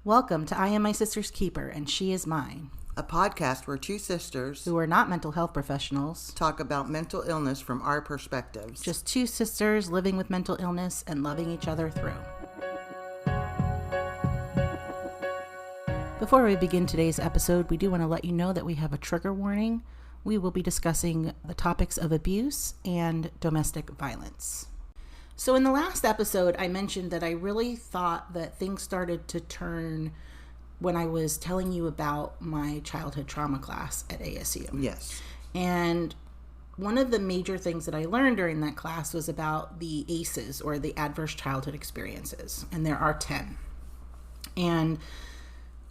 Welcome to I Am My Sister's Keeper and She Is Mine, a podcast where two sisters who are not mental health professionals talk about mental illness from our perspectives. Just two sisters living with mental illness and loving each other through. Before we begin today's episode, we do want to let you know that we have a trigger warning. We will be discussing the topics of abuse and domestic violence. So in the last episode, I mentioned that I really thought that things started to turn when I was telling you about my childhood trauma class at ASU. Yes. And one of the major things that I learned during that class was about the ACEs, or the Adverse Childhood Experiences. And there are 10. And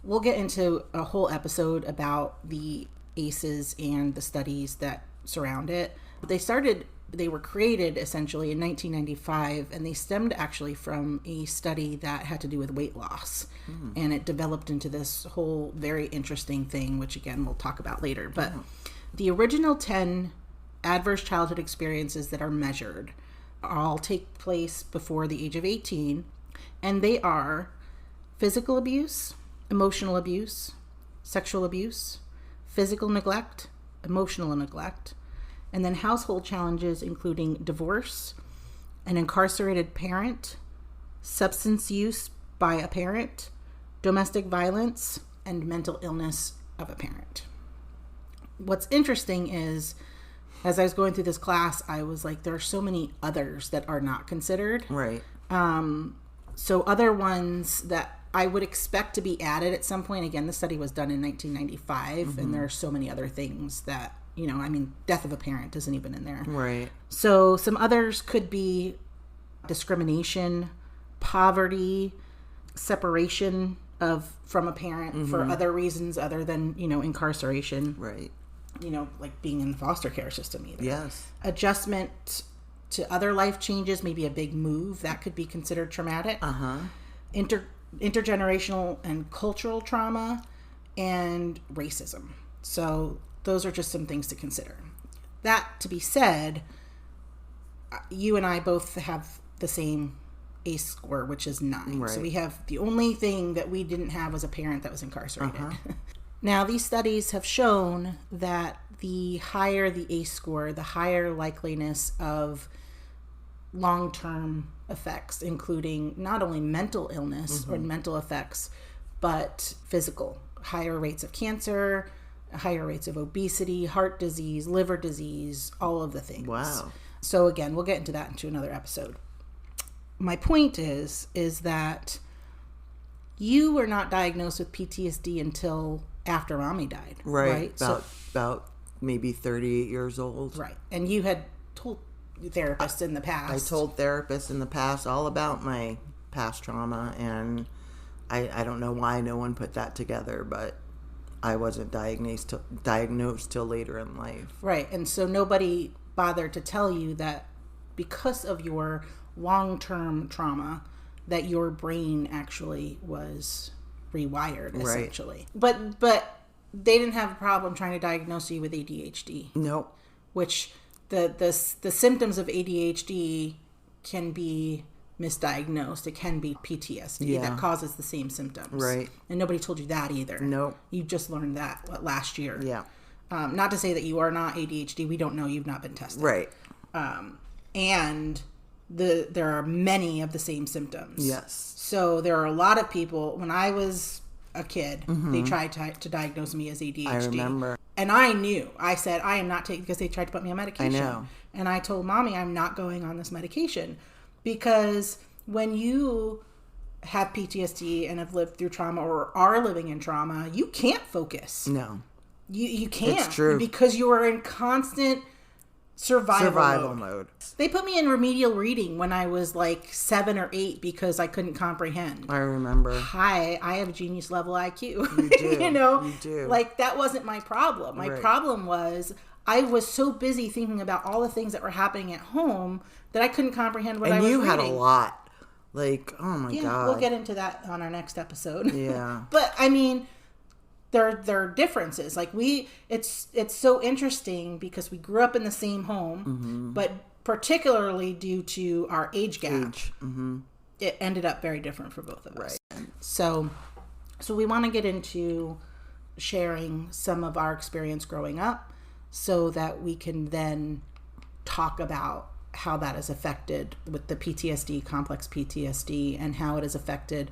we'll get into a whole episode about the ACEs and the studies that surround it. But they were created essentially in 1995, and they stemmed actually from a study that had to do with weight loss. And it developed into this whole very interesting thing, which again, we'll talk about later. But the original 10 adverse childhood experiences that are measured all take place before the age of 18. And they are physical abuse, emotional abuse, sexual abuse, physical neglect, emotional neglect, and then household challenges including divorce, an incarcerated parent, substance use by a parent, domestic violence, and mental illness of a parent. What's interesting is, as I was going through this class, I was like, there are so many others that are not considered. Right. So other ones that I would expect to be added at some point. Again, the study was done in 1995, and there are so many other things that, death of a parent isn't even in there. Right. So some others could be discrimination, poverty, separation from a parent for other reasons other than, incarceration. Right. Like being in the foster care system either. Yes. Adjustment to other life changes, maybe a big move, that could be considered traumatic. Intergenerational and cultural trauma, and racism. So those are just some things to consider. That to be said, you and I both have the same ACE score, which is 9. Right. So we have, the only thing that we didn't have was a parent that was incarcerated. Now, these studies have shown that the higher the ACE score, the higher likeliness of long-term effects, including not only mental illness or mental effects, but physical. Higher rates of cancer, higher rates of obesity, heart disease, liver disease, all of the things. Wow. So again, we'll get into that into another episode. My point is that you were not diagnosed with PTSD until after Mommy died. Right. About maybe 38 years old. Right. And you had told therapists in the past. I told therapists in the past all about my past trauma, and I don't know why no one put that together, but I wasn't diagnosed till later in life. Right. And so nobody bothered to tell you that because of your long-term trauma, that your brain actually was rewired, essentially. Right. But they didn't have a problem trying to diagnose you with ADHD. Nope. Which the symptoms of ADHD can be misdiagnosed. It can be PTSD that causes the same symptoms. Right. And nobody told you that either. Nope. You just learned that last year. Yeah. Not to say that you are not ADHD. We don't know. You've not been tested. Right. And there are many of the same symptoms. Yes. So there are a lot of people. When I was a kid, they tried to diagnose me as ADHD. I remember. And I knew. I said, I am not taking, because they tried to put me on medication. I know. And I told Mommy, I'm not going on this medication. Because when you have PTSD and have lived through trauma or are living in trauma, you can't focus. No. You can't. It's true. Because you are in constant survival mode. They put me in remedial reading when I was like 7 or 8 because I couldn't comprehend. I remember. Hi, I have genius level IQ. You do. You do. Like, that wasn't my problem. My problem was I was so busy thinking about all the things that were happening at home that I couldn't comprehend what I was reading. And you had a lot. Like, oh my God. We'll get into that on our next episode. Yeah. But I mean, there are differences. Like it's so interesting because we grew up in the same home, but particularly due to our age gap, it ended up very different for both of us. Right. So So we want to get into sharing some of our experience growing up so that we can then talk about how that is affected with the PTSD, complex PTSD, and how it has affected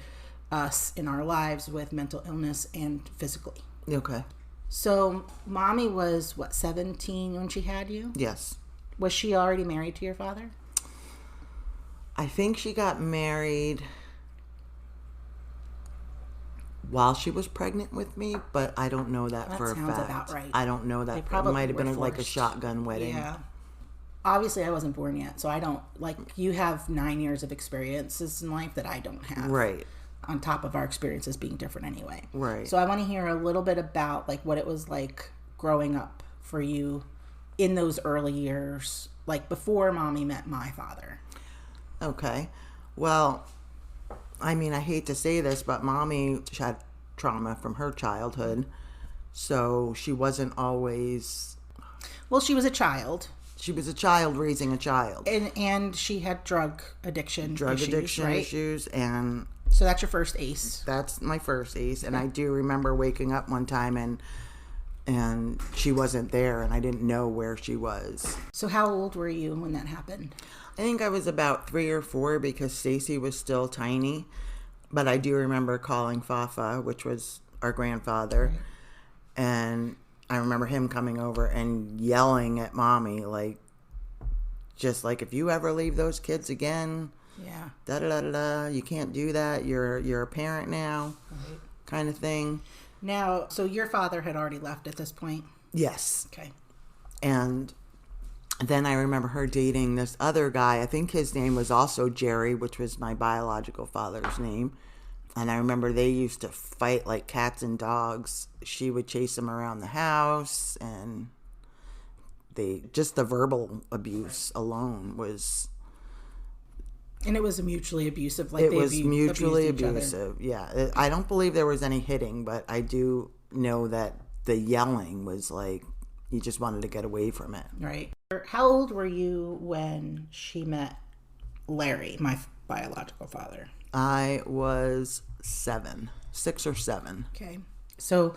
us in our lives with mental illness and physically. Okay. So mommy was, 17 when she had you? Yes. Was she already married to your father? I think she got married while she was pregnant with me, but I don't know that for a fact. That sounds about right. I don't know that. It might have been like a shotgun wedding. Yeah. Obviously, I wasn't born yet, so I don't, you have 9 years of experiences in life that I don't have. Right. On top of our experiences being different anyway. Right. So I want to hear a little bit about, what it was like growing up for you in those early years, before mommy met my father. Okay. Well, I mean, I hate to say this, but mommy had trauma from her childhood, so she wasn't always... Well, she was a child. She was a child raising a child. And she had drug addiction issues, and... So that's your first ace. That's my first ace, and I do remember waking up one time and she wasn't there, and I didn't know where she was. So how old were you when that happened? I think I was about 3 or 4 because Stacy was still tiny. But I do remember calling Fafa, which was our grandfather. Right. And I remember him coming over and yelling at mommy, just if you ever leave those kids again, yeah, da-da-da-da-da, you can't do that. You're a parent now, right, kind of thing. Now, so your father had already left at this point? Yes. Okay. And then I remember her dating this other guy. I think his name was also Jerry, which was my biological father's name. And I remember they used to fight like cats and dogs. She would chase him around the house, and just the verbal abuse alone was... And it was mutually abusive. It was mutually abusive, yeah. I don't believe there was any hitting, but I do know that the yelling was you just wanted to get away from it. Right. How old were you when she met Larry, my biological father? I was 6 or 7. Okay. So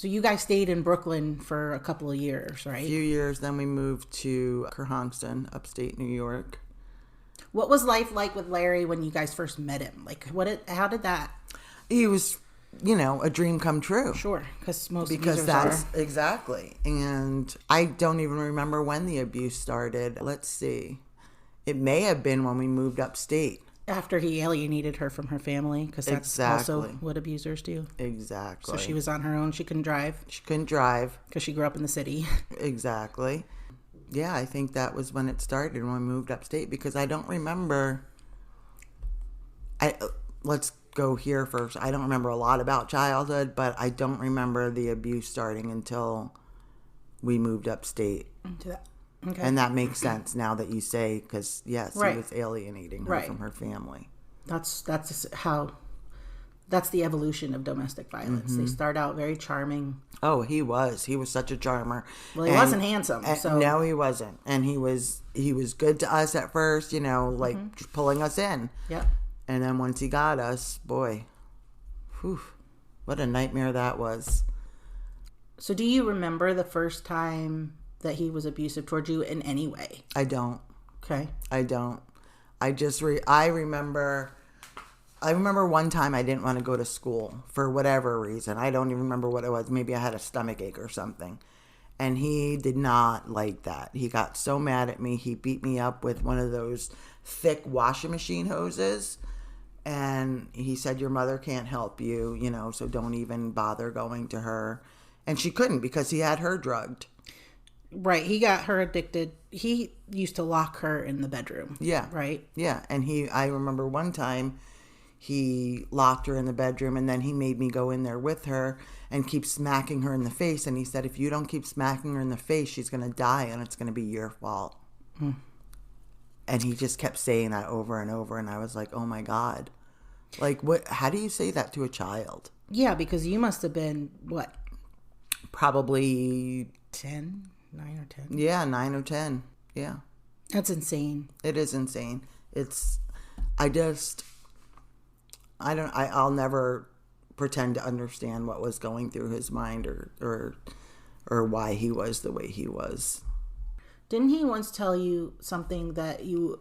you guys stayed in Brooklyn for a couple of years, right? A few years. Then we moved to Kerhonkson, upstate New York. What was life like with Larry when you guys first met him? How did that? He was, a dream come true. Sure, because that's exactly. And I don't even remember when the abuse started. Let's see. It may have been when we moved upstate. After he alienated her from her family, because that's also what abusers do. Exactly. So she was on her own. She couldn't drive. Because she grew up in the city. Exactly. Yeah, I think that was when it started, when we moved upstate, because I don't remember... Let's go here first. I don't remember a lot about childhood, but I don't remember the abuse starting until we moved upstate. Okay. And that makes sense now that you say, because, yes, right, he was alienating her from her family. That's the evolution of domestic violence. Mm-hmm. They start out very charming. Oh, he was. He was such a charmer. Well, he wasn't handsome. So no, he wasn't. And he was good to us at first, mm-hmm, just pulling us in. Yeah. And then once he got us, boy, whew, what a nightmare that was. So do you remember the first time that he was abusive towards you in any way? I don't. Okay. I don't. I remember one time I didn't want to go to school for whatever reason. I don't even remember what it was. Maybe I had a stomach ache or something. And he did not like that. He got so mad at me. He beat me up with one of those thick washing machine hoses. And he said, your mother can't help you, so don't even bother going to her. And she couldn't because he had her drugged. Right. He got her addicted. He used to lock her in the bedroom. Yeah. Right? Yeah. And I remember one time he locked her in the bedroom, and then he made me go in there with her and keep smacking her in the face. And he said, if you don't keep smacking her in the face, she's going to die, and it's going to be your fault. Hmm. And he just kept saying that over and over. And I was like, oh my God. What? How do you say that to a child? Yeah, because you must have been, what? Probably 10? 9 or 10? Yeah, 9 or 10. Yeah. That's insane. It is insane. I'll never pretend to understand what was going through his mind or why he was the way he was. Didn't he once tell you something that you,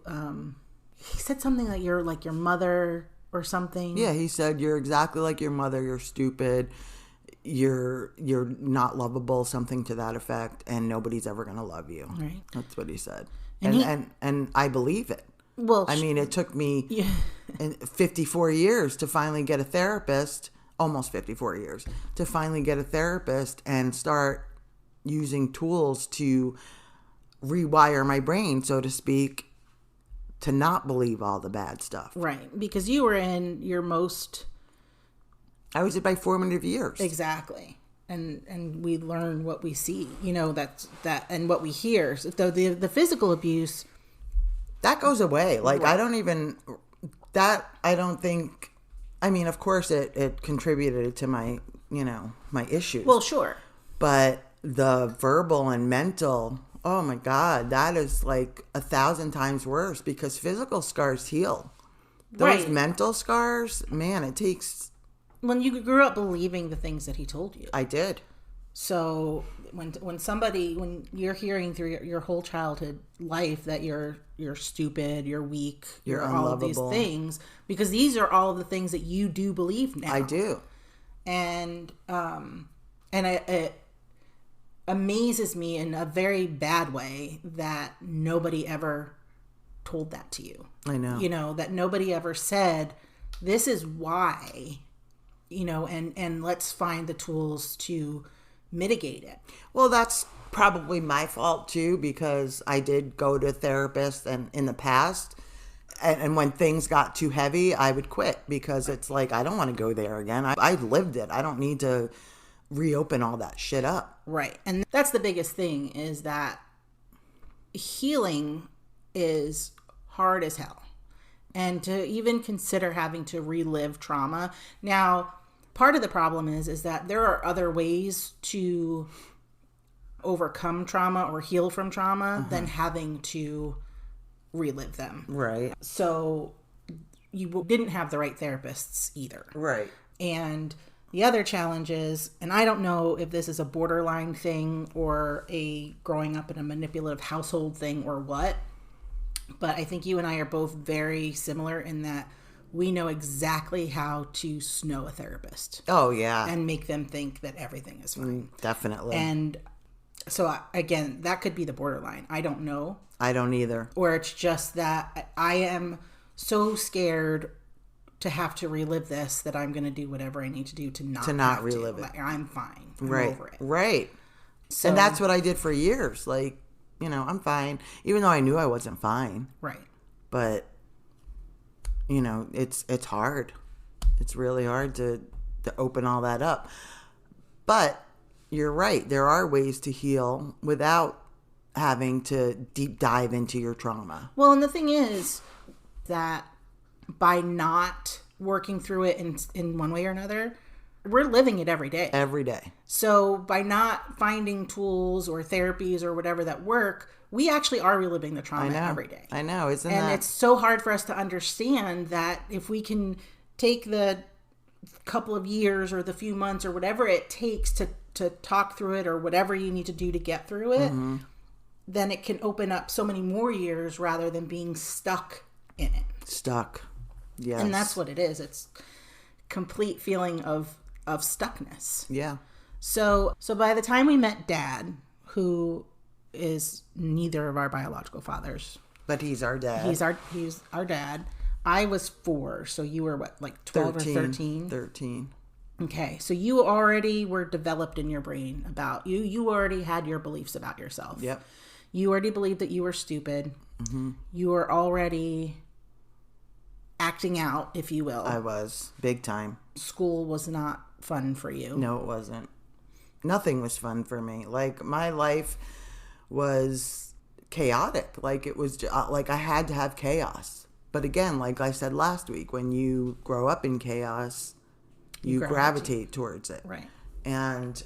he said something that you're like your mother or something? Yeah, he said, you're exactly like your mother, you're stupid, you're not lovable, something to that effect, and nobody's ever going to love you. Right. That's what he said. And And I believe it. Well, I mean, it took me 54 years to finally get a therapist, almost 54 years, to finally get a therapist and start using tools to rewire my brain, so to speak, to not believe all the bad stuff. Right. Because you were in your most... I was in my formative years. Exactly. And we learn what we see, you know, that and what we hear. So the physical abuse, that goes away. Like, right. I don't think, I mean, of course it contributed to my, my issues. Well, sure. But the verbal and mental, oh my God, that is like 1,000 times worse, because physical scars heal. Those right. mental scars, man, it takes... When you grew up believing the things that he told you. I did. So when you're hearing through your whole childhood life that you're stupid, you're weak, you're all of these things, because these are all of the things that you do believe now. I do. And it amazes me in a very bad way that nobody ever told that to you. I know. You know, that nobody ever said, this is why, and let's find the tools to mitigate it. Well, that's probably my fault too, because I did go to therapists and in the past, and when things got too heavy, I would quit, because it's like, I don't want to go there again. I lived it. I don't need to reopen all that shit up. Right. And that's the biggest thing, is that healing is hard as hell. And to even consider having to relive trauma. Now, part of the problem is that there are other ways to overcome trauma or heal from trauma than having to relive them. Right. So you didn't have the right therapists either. Right. And the other challenge is, and I don't know if this is a borderline thing or a growing up in a manipulative household thing or what, but I think you and I are both very similar in that we know exactly how to snow a therapist. Oh, yeah. And make them think that everything is fine. Definitely. And so, again, that could be the borderline. I don't know. I don't either. Or it's just that I am so scared to have to relive this that I'm going to do whatever I need to do to not relive it. Like, I'm fine. I'm right. over it. Right. So, and that's what I did for years. Like, I'm fine. Even though I knew I wasn't fine. Right. But, it's hard. It's really hard to open all that up. But you're right. There are ways to heal without having to deep dive into your trauma. Well, and the thing is that by not working through it in one way or another, we're living it every day. Every day. So by not finding tools or therapies or whatever that work, we actually are reliving the trauma every day. I know. Isn't and that... it's so hard for us to understand that if we can take the couple of years or the few months or whatever it takes to talk through it or whatever you need to do to get through it, then it can open up so many more years rather than being stuck in it. Stuck. Yes. And that's what it is. It's complete feeling of stuckness. Yeah. So by the time we met Dad, who is neither of our biological fathers, but he's our dad. He's our dad. I was 4, so you were what, like 12 or 13? 13. Okay, so you already were developed in your brain about you. You already had your beliefs about yourself. Yep. You already believed that you were stupid. Mm-hmm. You were already acting out, if you will. I was. Big time. School was not fun for you. No, it wasn't. Nothing was fun for me. Like, my life was chaotic. Like, it was like I had to have chaos. But again, like I said last week, when you grow up in chaos, you gravitate towards it. Right. And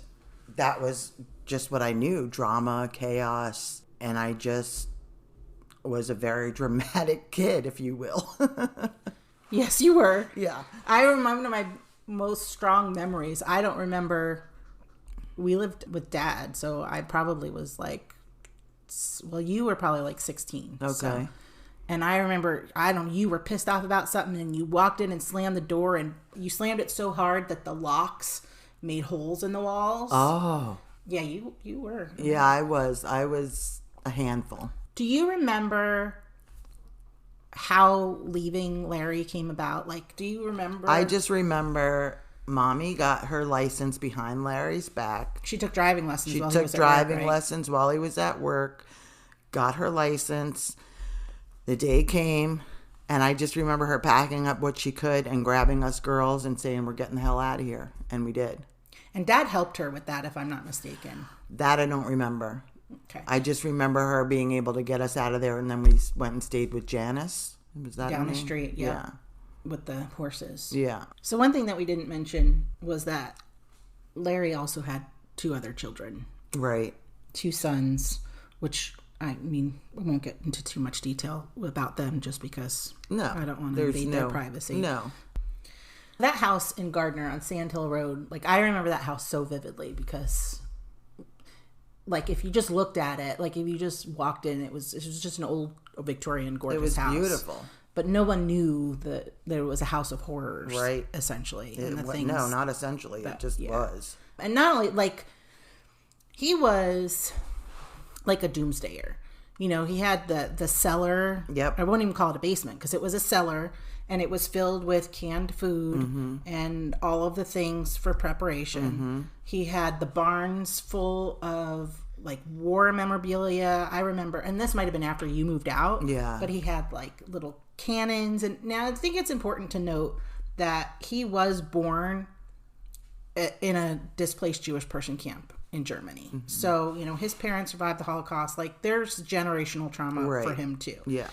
that was just what I knew. Drama, chaos. And I just was a very dramatic kid, if you will. Yes, you were. Yeah. I remember most strong memories. I don't remember. We lived with Dad, so I probably was like, well, you were probably like 16. Okay. So, and I remember, you were pissed off about something and you walked in and slammed the door, and you slammed it so hard that the locks made holes in the walls. Oh. Yeah, you were. Yeah, I was a handful. Do you remember how leaving Larry came about? Like, do you remember? I just remember Mommy got her license behind Larry's back. She took driving lessons. She while took he was driving at work, right? lessons while he was at work, got her license. The day came, and I just remember her packing up what she could and grabbing us girls and saying, we're getting the hell out of here. And we did. And Dad helped her with that, if I'm not mistaken. That I don't remember. Okay. I just remember her being able to get us out of there, and then we went and stayed with Janice. Was that Down her the name? street, yeah. With the horses. Yeah. So one thing that we didn't mention was that Larry also had 2 other children. Right. 2 sons, which, I mean, we won't get into too much detail about them just because I don't want to invade their privacy. No. That house in Gardner on Sand Hill Road, like, I remember that house so vividly because, like, if you just looked at it, like, if you just walked in, it was just an old Victorian gorgeous house. It was beautiful. But no one knew that there was a house of horrors, right? Essentially. No, not essentially. It just was. And not only, like, he was like a doomsdayer. You know, he had the cellar. Yep. I won't even call it a basement because it was a cellar, and it was filled with canned food and all of the things for preparation. He had the barns full of, like, war memorabilia. I remember, and this might have been after you moved out. Yeah. But he had, like, little cannons. And now I think it's important to note that he was born in a displaced Jewish person camp in Germany. So, you know, his parents survived the Holocaust. Like, there's generational trauma for him too. Yeah.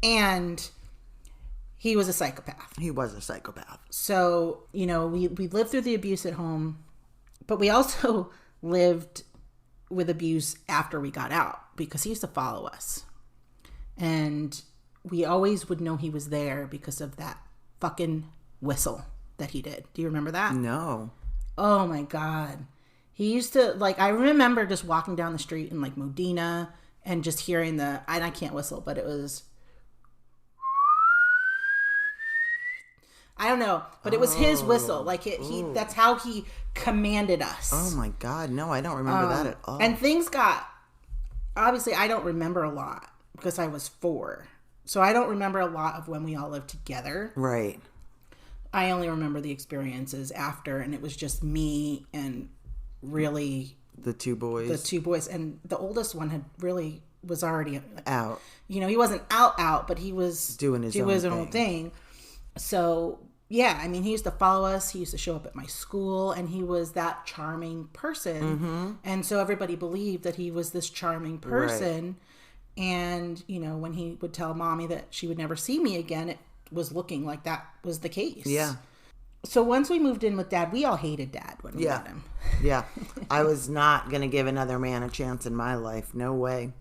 And he was a psychopath. He was a psychopath. So, you know, we lived through the abuse at home, but we also lived with abuse after we got out because he used to follow us. And we always would know he was there because of that fucking whistle that he did. Do you remember that? No. Oh my God. He used to, like, I remember just walking down the street in, like, Modena and just hearing and I can't whistle, but it was, I don't know, but it was his whistle. Like, that's how he commanded us. Oh my God. No, I don't remember that at all. And things obviously I don't remember a lot because I was 4. So I don't remember a lot of when we all lived together. Right. I only remember the experiences after, and it was just me and really the 2 boys. And the oldest one was already out. You know, he wasn't out, but he was doing his own thing. So yeah, I mean, he used to follow us. He used to show up at my school, and he was that charming person. And so everybody believed that he was this charming person. Right. And, you know, when he would tell Mommy that she would never see me again, it was looking like that was the case. Yeah. So once we moved in with Dad, we all hated Dad when we met him. Yeah. I was not going to give another man a chance in my life. No way.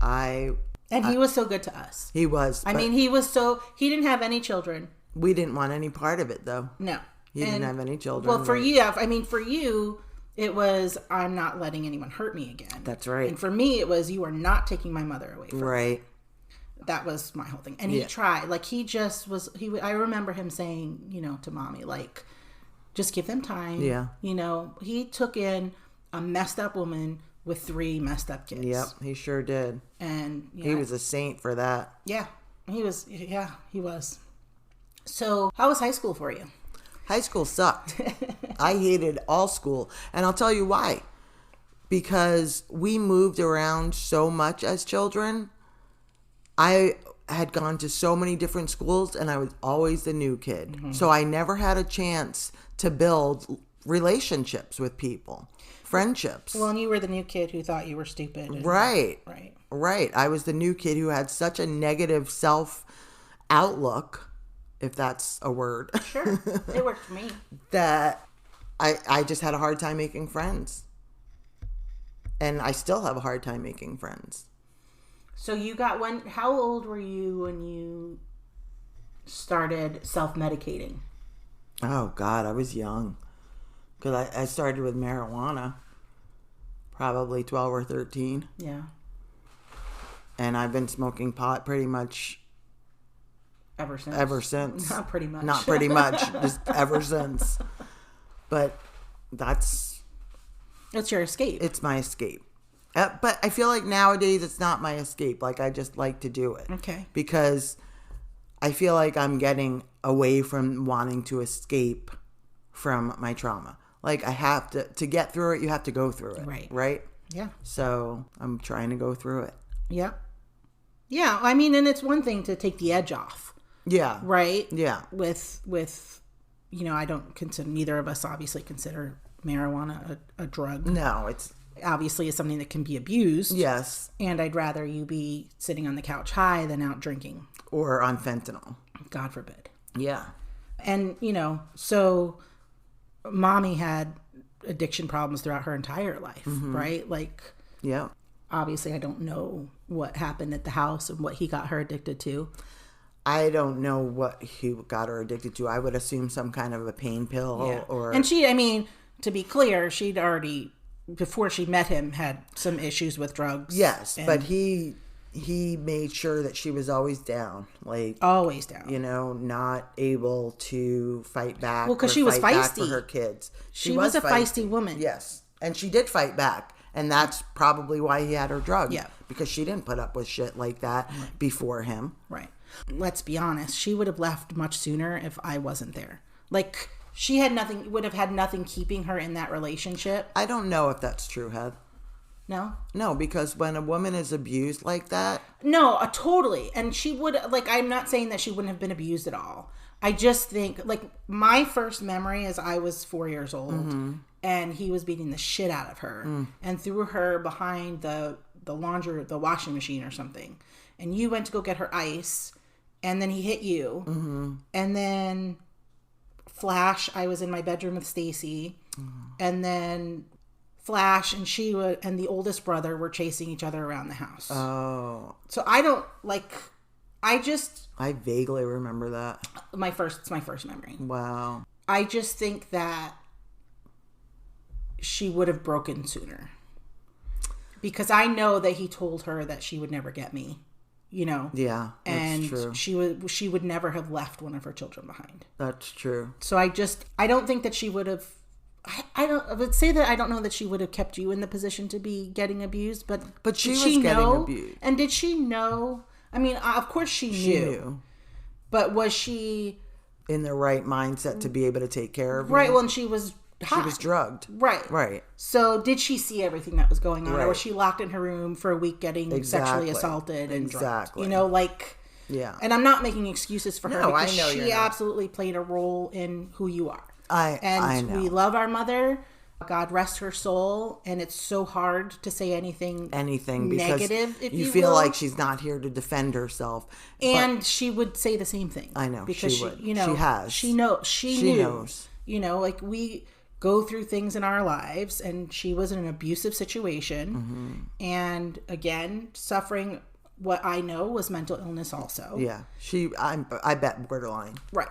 Right. And he was so good to us. He was. I mean, he didn't have any children. We didn't want any part of it, though. No. He didn't have any children. Well, for you, it was, I'm not letting anyone hurt me again. That's right. And for me, it was, you are not taking my mother away from me. Right. That was my whole thing. And he tried. Like, he just was, I remember him saying, you know, to Mommy, like, just give them time. Yeah. You know, he took in a messed up woman with 3 messed up kids. Yep, he sure did. And he was a saint for that. Yeah, he was. Yeah, he was. So, how was high school for you? High school sucked. I hated all school. And I'll tell you why. Because we moved around so much as children. I had gone to so many different schools, and I was always the new kid. So I never had a chance to build relationships with people, friendships. Well, and you were the new kid who thought you were stupid. Right. Right. I was the new kid who had such a negative self-outlook, if that's a word. Sure. It worked for me. That I just had a hard time making friends. And I still have a hard time making friends. So how old were you when you started self-medicating? Oh, God, I was young. Because I started with marijuana, probably 12 or 13. Yeah. And I've been smoking pot pretty much Ever since. Not pretty much. Not pretty much, just ever since. But that's your escape. It's my escape. But I feel like nowadays it's not my escape. Like, I just like to do it. Okay. Because I feel like I'm getting away from wanting to escape from my trauma. Like, I have to get through it, you have to go through it. Right. Right? Yeah. So I'm trying to go through it. Yeah. Yeah. I mean, and it's one thing to take the edge off. Yeah. Right? Yeah. With I don't consider, neither of us obviously consider marijuana a drug. No, it's obviously is something that can be abused. Yes. And I'd rather you be sitting on the couch high than out drinking. Or on fentanyl. God forbid. Yeah. And, so mommy had addiction problems throughout her entire life, right? Like, yeah. Obviously I don't know what happened at the house and what he got her addicted to. I don't know what he got her addicted to. I would assume some kind of a pain pill or... And she, I mean, to be clear, she'd already, before she met him, had some issues with drugs. Yes, but he made sure that she was always down. Like... Always down. Not able to fight back. Well, because she was feisty. For her kids. She was a feisty woman. Yes. And she did fight back. And that's probably why he had her drugged. Yeah. Because she didn't put up with shit like that before him. Right. Let's be honest. She would have left much sooner if I wasn't there. Like, she would have had nothing keeping her in that relationship. I don't know if that's true, Heath. No? No, because when a woman is abused like that... No, totally. And she would, like, I'm not saying that she wouldn't have been abused at all. I just think, like, my first memory is I was 4 years old, and he was beating the shit out of her, and threw her behind the washing machine or something. And you went to go get her ice, and then he hit you. And then, flash, I was in my bedroom with Stacy, and then... Flash and and the oldest brother were chasing each other around the house. Oh. So I don't, I vaguely remember that. It's my first memory. Wow. I just think that she would have broken sooner. Because I know that he told her that she would never get me, Yeah, that's true. And she would never have left one of her children behind. That's true. So I don't think that she would have... I would say that I don't know that she would have kept you in the position to be getting abused, but she was getting abused. And did she know? I mean, of course she knew. But was she in the right mindset to be able to take care of right? you? Well, and she was high. She was drugged. Right. So did she see everything that was going on, right. or was she locked in her room for a week getting sexually assaulted and drugged? Yeah. And I'm not making excuses for her because I know she absolutely played a role in who you are. I know. We love our mother. God rest her soul. And it's so hard to say anything because negative, if you feel will. like she's not here to defend herself. And she would say the same thing. I know. Because she would. She has. She knows. Like we go through things in our lives, and she was in an abusive situation. And again, suffering what I know was mental illness also. Yeah. I bet borderline. Right.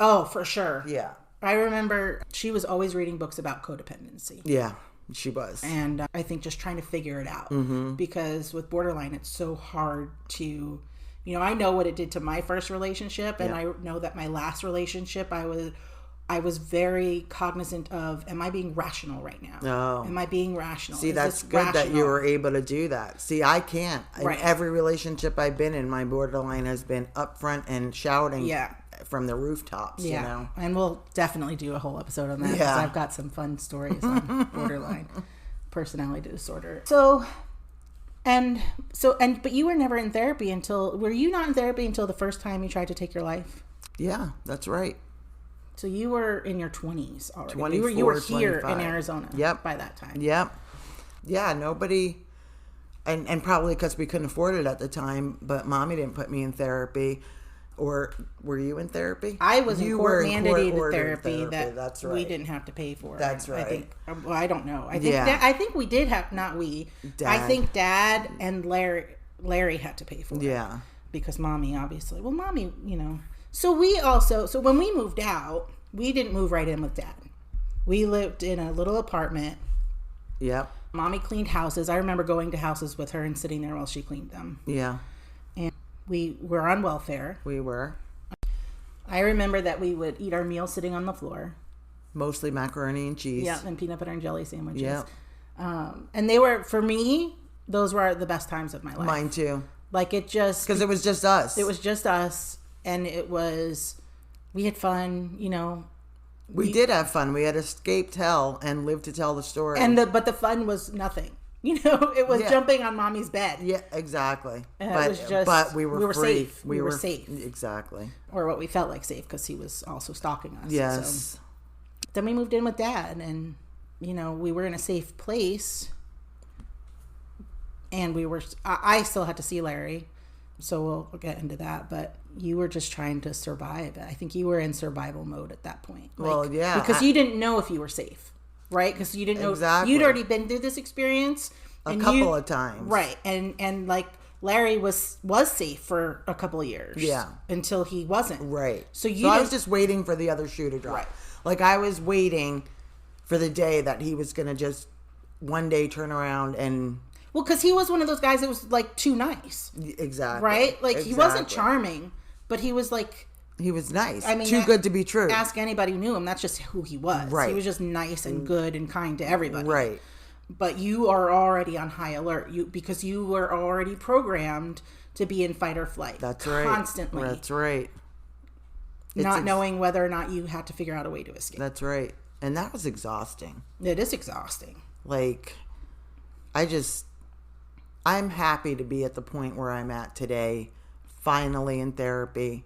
Oh, for sure. Yeah. I remember she was always reading books about codependency. Yeah, she was. And I think just trying to figure it out. Because with borderline, it's so hard to... I know what it did to my first relationship, and I know that my last relationship, I was very cognizant of, am I being rational right now? Oh. Am I being rational? See, that's good that you were able to do that. See, I can't. Right. In every relationship I've been in, my borderline has been upfront and shouting from the rooftops, And we'll definitely do a whole episode on that, because I've got some fun stories on borderline personality disorder. But you were never in therapy were you not in therapy until the first time you tried to take your life? Yeah, that's right. So you were in your 20s already. 24, you were here 25. in Arizona. Yep. By that time. Yep. Yeah, nobody, and probably because we couldn't afford it at the time, but Mommy didn't put me in therapy. Or were you in therapy? I was in court-mandated therapy that that's right. we didn't have to pay for. That's right. I think, I don't know. I think we did have, not we. Dad. I think Dad and Larry had to pay for it. Yeah. Because Mommy, obviously. Well, Mommy, So when we moved out, we didn't move right in with Dad. We lived in a little apartment. Yep. Mommy cleaned houses. I remember going to houses with her and sitting there while she cleaned them. Yeah. And we were on welfare. We were. I remember that we would eat our meals sitting on the floor. Mostly macaroni and cheese. Yeah, and peanut butter and jelly sandwiches. Yeah. And they were, for me, those were the best times of my life. Mine too. Like it just... Because it was just us. It was just us. And it was... We had fun, you know. We did have fun. We had escaped hell and lived to tell the story. But the fun was nothing. You know, it was jumping on Mommy's bed. Yeah, exactly. But we were free. Safe. We were safe. Exactly. Or what we felt like safe, because he was also stalking us. Yes. So. Then we moved in with Dad, and, you know, we were in a safe place. And I still had to see Larry. So we'll get into that. But you were just trying to survive. I think you were in survival mode at that point. Well, yeah. Because you didn't know if you were safe. Right? Because you didn't know. Exactly. You'd already been through this experience. A couple of times. Right. And like Larry was safe for a couple of years. Yeah. Until he wasn't. Right. So I was just waiting for the other shoe to drop. Right. Like I was waiting for the day that he was going to just one day turn around and... Well, because he was one of those guys that was like too nice. Exactly. Right? Like he wasn't charming, but he was like... He was nice. I mean, too good to be true. Ask anybody who knew him. That's just who he was. Right. He was just nice and good and kind to everybody. Right. But you are already on high alert. Because you were already programmed to be in fight or flight. That's right. Constantly. That's right. Not knowing whether or not you had to figure out a way to escape. That's right. And that was exhausting. It is exhausting. Like, I'm happy to be at the point where I'm at today, finally in therapy.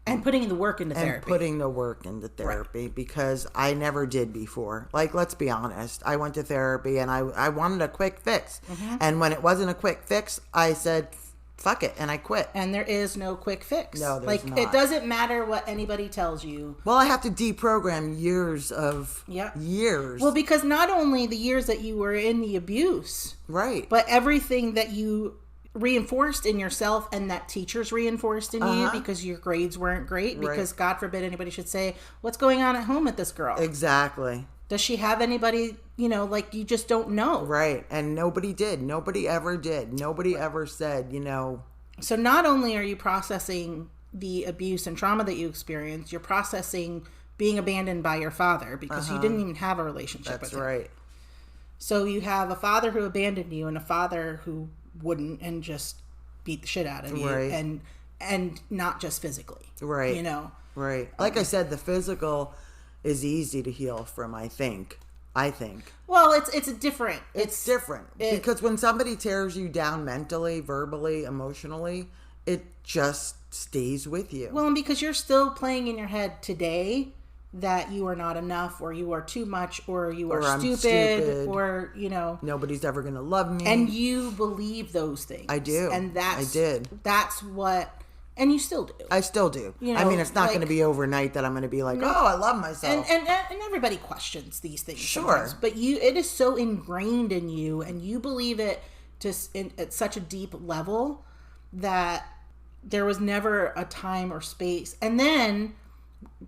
And putting the work into therapy. Right. Because I never did before. Like, let's be honest. I went to therapy and I wanted a quick fix. Mm-hmm. And when it wasn't a quick fix, I said, fuck it, and I quit. And there is no quick fix. No, there's not. It doesn't matter what anybody tells you. Well, I have to deprogram years of years. Well, because not only the years that you were in the abuse. Right. But everything that you reinforced in yourself and that teachers reinforced in you because your grades weren't great. Because God forbid anybody should say, what's going on at home with this girl? Exactly. Does she have anybody, like you just don't know? Right. And nobody did. Nobody ever did. Nobody ever said, So not only are you processing the abuse and trauma that you experienced, you're processing being abandoned by your father because you didn't even have a relationship with him. That's right. So you have a father who abandoned you and a father who wouldn't and just beat the shit out of you. Right. And not just physically. Right. Right. Like I said, the physical is easy to heal from, I think. Well, it's different. It's different. Because when somebody tears you down mentally, verbally, emotionally, it just stays with you. Well, and because you're still playing in your head today that you are not enough, or you are too much, or you are stupid, or, nobody's ever going to love me. And you believe those things. I do. And I did. That's what... And you still do. I still do. I mean, it's not going to be overnight that I'm going to be like, I love myself. And everybody questions these things. Sure. Sometimes. But it is so ingrained in you, and you believe it at such a deep level that there was never a time or space. And then,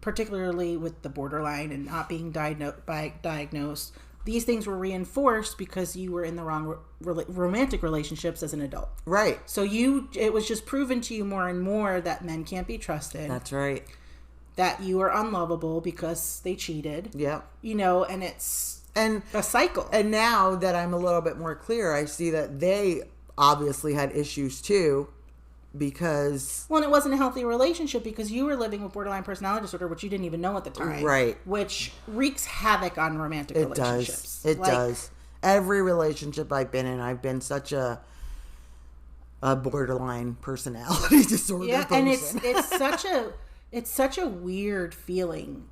particularly with the borderline and not being diagnosed, these things were reinforced because you were in the wrong romantic relationships as an adult. Right. So it was just proven to you more and more that men can't be trusted. That's right. That you are unlovable because they cheated. Yep. And it's a cycle. And now that I'm a little bit more clear, I see that they obviously had issues too. Because... Well, and it wasn't a healthy relationship because you were living with borderline personality disorder, which you didn't even know at the time. Right. Which wreaks havoc on romantic relationships. It does. Every relationship I've been in, I've been such a borderline personality disorder person. And it's such a weird feeling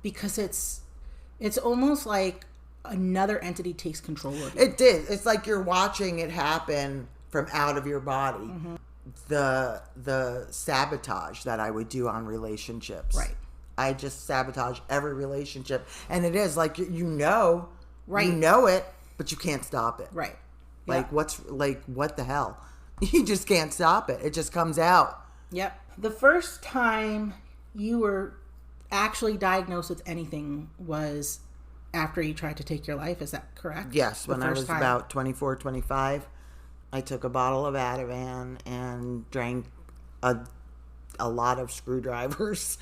because it's almost like another entity takes control of you. It did. It's like you're watching it happen from out of your body. Mm-hmm. The sabotage that I would do on relationships. Right. I just sabotage every relationship. And it is like, right. You know it, but you can't stop it. Right. Like, what the hell? You just can't stop it. It just comes out. Yep. The first time you were actually diagnosed with anything was after you tried to take your life. Is that correct? Yes. When I was about 24, 25, I took a bottle of Ativan and drank a lot of screwdrivers.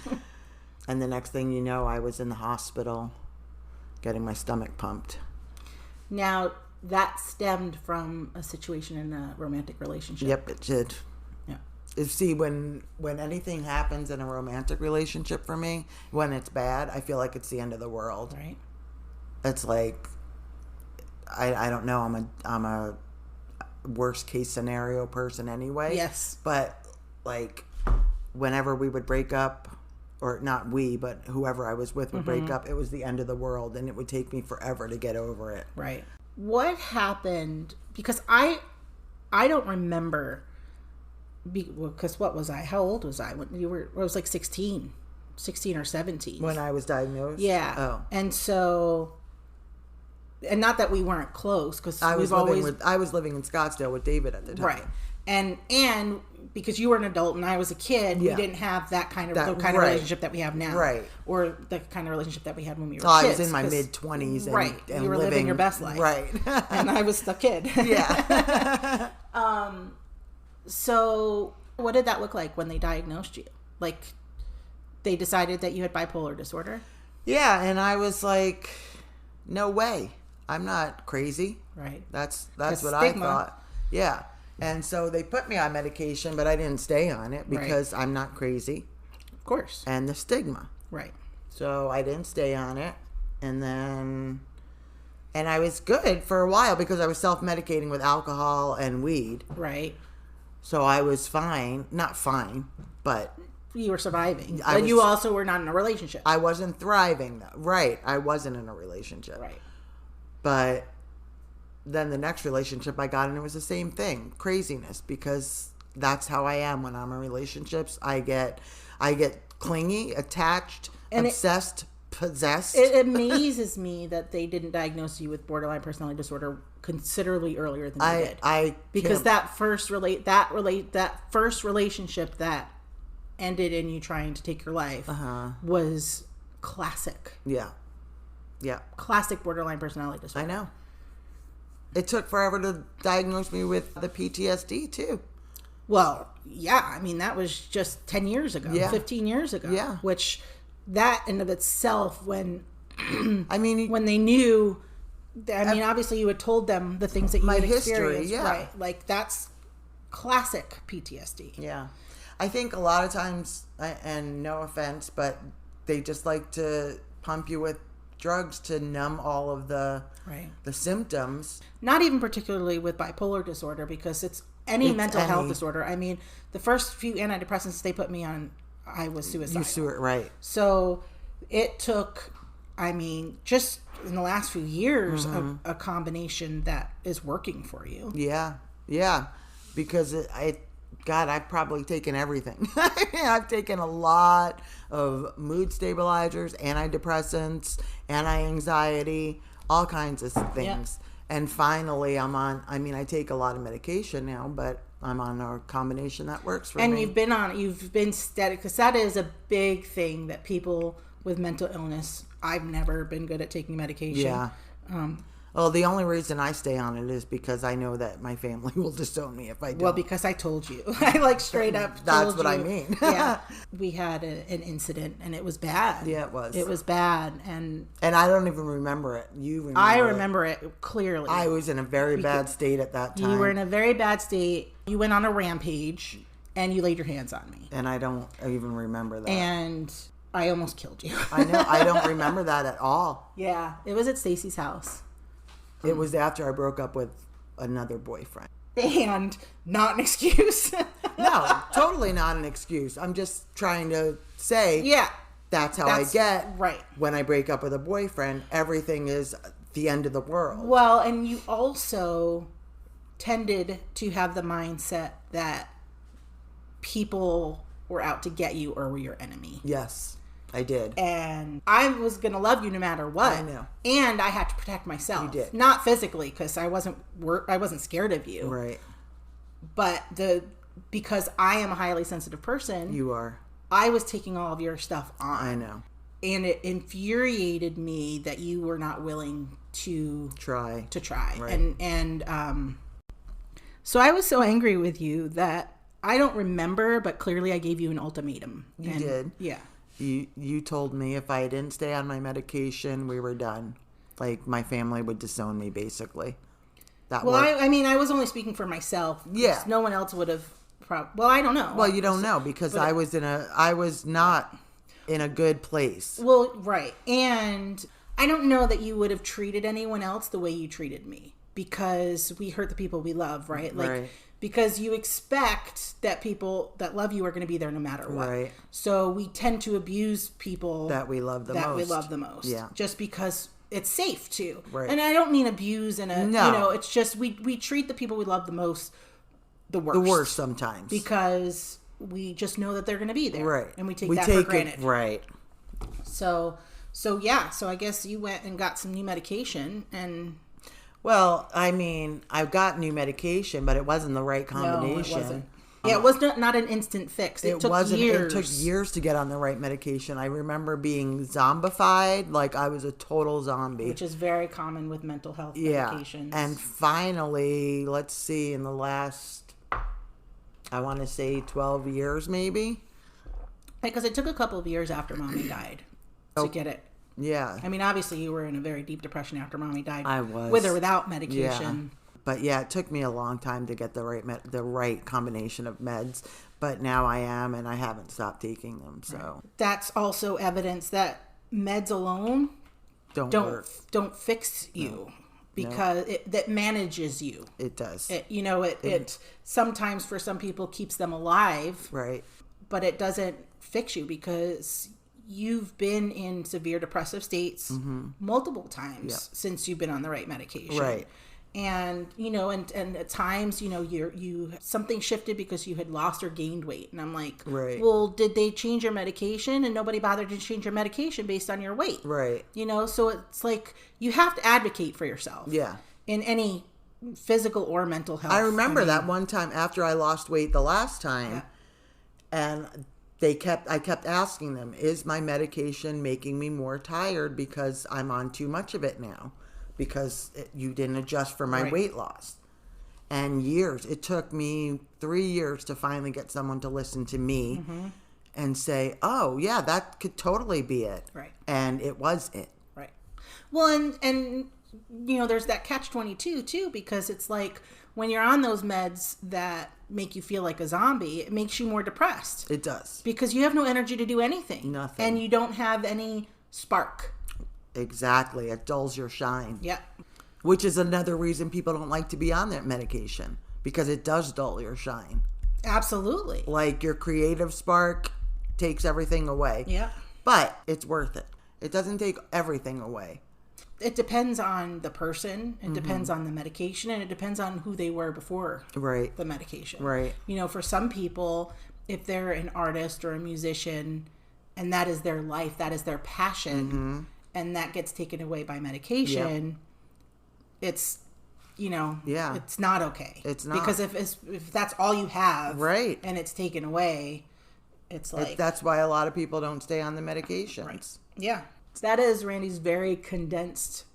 And the next thing you know, I was in the hospital getting my stomach pumped. Now, that stemmed from a situation in a romantic relationship. Yep, it did. Yeah. See, when anything happens in a romantic relationship for me, when it's bad, I feel like it's the end of the world. Right. It's like, I don't know, I'm a worst case scenario person anyway. Yes. But like, whenever we would break up, or not we, but whoever I was with would break up, it was the end of the world, and it would take me forever to get over it. Right. What happened? Because I don't remember. Because what was I? How old was I when you were? I was like 16 or 17 when I was diagnosed. Yeah. Oh. And so, and not that we weren't close, because I was living in Scottsdale with David at the time. Right. And because you were an adult and I was a kid, we didn't have that kind of relationship that we have now. Right. Or the kind of relationship that we had when we were kids. I was in my mid-20s. Right. And you were living your best life. Right. And I was the kid. Yeah. So what did that look like when they diagnosed you? Like, they decided that you had bipolar disorder? Yeah, and I was like, no way. I'm not crazy. Right. That's what stigma. I thought. Yeah. And so they put me on medication, but I didn't stay on it because I'm not crazy. Of course. And the stigma. Right. So I didn't stay on it. And I was good for a while because I was self-medicating with alcohol and weed. Right. So I was fine. Not fine, but... You were surviving. But you also were not in a relationship. I wasn't thriving, though. Right. I wasn't in a relationship. Right. But then the next relationship I got in, it was the same thing. Craziness. Because that's how I am when I'm in relationships. I get clingy, attached, and obsessed, possessed. It amazes me that they didn't diagnose you with borderline personality disorder considerably earlier than they did. Because that first relationship that ended in you trying to take your life was classic. Yeah. Yeah. Classic borderline personality disorder. I know. It took forever to diagnose me with the PTSD too. Well, yeah. I mean, that was just 10 years ago, 15 years ago. Yeah. Which that in of itself, when I mean, when they knew, I mean, obviously you had told them the things that you had experienced. Yeah. Right. Like, that's classic PTSD. Yeah. I think a lot of times, and no offense, but they just like to pump you with drugs to numb all of the symptoms. Not even particularly with bipolar disorder, because it's mental health disorder. I mean, the first few antidepressants they put me on, I was suicidal. Right. So it took, I mean, just in the last few years, a combination that is working for you. Yeah. Yeah. Because God, I've probably taken everything. I've taken a lot of mood stabilizers, antidepressants, anti-anxiety, all kinds of things. Yeah. And finally, I take a lot of medication now, but I'm on a combination that works for me. And you've been steady, because that is a big thing that people with mental illness, I've never been good at taking medication. Yeah. Well, the only reason I stay on it is because I know that my family will disown me if I don't. Well, because I told you. I straight up told That's what you. I mean. Yeah. We had an incident, and it was bad. Yeah, it was. It was bad. And I don't even remember it. You remember I remember it clearly. I was in a very bad state at that time. You were in a very bad state. You went on a rampage, and you laid your hands on me. And I don't even remember that. And I almost killed you. I know. I don't remember that at all. Yeah. It was at Stacy's house. It was after I broke up with another boyfriend. And not an excuse. No, totally not an excuse. I'm just trying to say, that's how I get when I break up with a boyfriend. Everything is the end of the world. Well, and you also tended to have the mindset that people were out to get you or were your enemy. Yes. I did. And I was going to love you no matter what. I know. And I had to protect myself. You did. Not physically, because I wasn't scared of you. Right. But because I am a highly sensitive person. You are. I was taking all of your stuff on. I know. And it infuriated me that you were not willing to try. Right. And so I was so angry with you that I don't remember, but clearly I gave you an ultimatum. You did. Yeah. You told me if I didn't stay on my medication, we were done. Like, my family would disown me, basically. I was only speaking for myself. Yeah. No one else would have. Well, I don't know. Well, you don't know because I was not in a good place. Well, right. And I don't know that you would have treated anyone else the way you treated me, because we hurt the people we love, right? Like, right. Because you expect that people that love you are going to be there no matter what. Right. So we tend to abuse people that we love the most. Yeah. Just because it's safe to. Right. And I don't mean abuse it's just we treat the people we love the most the worst. The worst sometimes. Because we just know that they're going to be there. Right. And we take that for granted. Right. So I guess you went and got some new medication and... Well, I mean, I got new medication, but it wasn't the right combination. No, it wasn't. Yeah, it was not an instant fix. It took years. It took years to get on the right medication. I remember being zombified, like I was a total zombie. Which is very common with mental health medications. And finally, let's see, in the last, I want to say 12 years maybe. Because it took a couple of years after Mommy died to get it. Yeah. I mean, obviously you were in a very deep depression after Mommy died. I was. With or without medication. Yeah. But yeah, it took me a long time to get the right combination of meds. But now I am, and I haven't stopped taking them. So that's also evidence that meds alone don't fix you, because that manages you. It does. It sometimes for some people keeps them alive. Right. But it doesn't fix you, because you've been in severe depressive states multiple times since you've been on the right medication. Right. And, and at times, you something shifted because you had lost or gained weight. And I'm like, right. Well, did they change your medication? And nobody bothered to change your medication based on your weight. Right. So it's like, you have to advocate for yourself. Yeah. In any physical or mental health. I remember that one time after I lost weight the last time, and I kept asking them, is my medication making me more tired because I'm on too much of it now? Because you didn't adjust for my weight loss. And it took me 3 years to finally get someone to listen to me and say, oh, yeah, that could totally be it. Right. And it was it. Right. Well, and there's that catch-22 too, because it's like when you're on those meds that make you feel like a zombie, it makes you more depressed. It does. Because you have no energy to do anything. Nothing. And you don't have any spark. Exactly. It dulls your shine. Yeah. Which is another reason people don't like to be on that medication, because it does dull your shine. Absolutely. Like, your creative spark takes everything away. Yeah. But it's worth it. It doesn't take everything away. It depends on the person. It depends on the medication, and it depends on who they were before the medication. Right. For some people, if they're an artist or a musician and that is their life, that is their passion, and that gets taken away by medication, it's, it's not okay. It's not. Because if that's all you have, and it's taken away, it's like... That's why a lot of people don't stay on the medications. Right. Yeah. So that is Randi's very condensed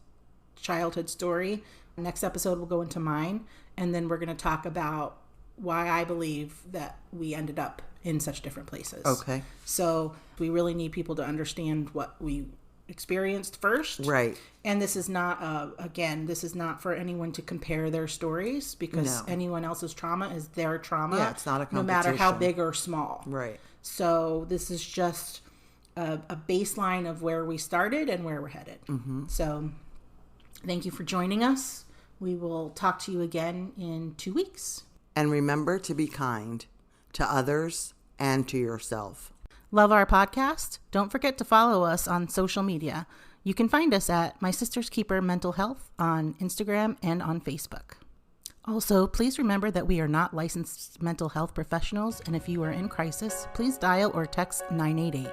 childhood story. Next episode, we'll go into mine, and then we're going to talk about why I believe that we ended up in such different places. Okay. So we really need people to understand what we experienced first. Right. And this is not, this is not for anyone to compare their stories, because anyone else's trauma is their trauma. Yeah, it's not a competition. No matter how big or small. Right. So this is just a baseline of where we started and where we're headed. So thank you for joining us. We will talk to you again in 2 weeks. And remember to be kind to others and to yourself. Love our podcast? Don't forget to follow us on social media. You can find us at My Sister's Keeper Mental Health on Instagram and on Facebook. Also, please remember that we are not licensed mental health professionals, and if you are in crisis, please dial or text 988.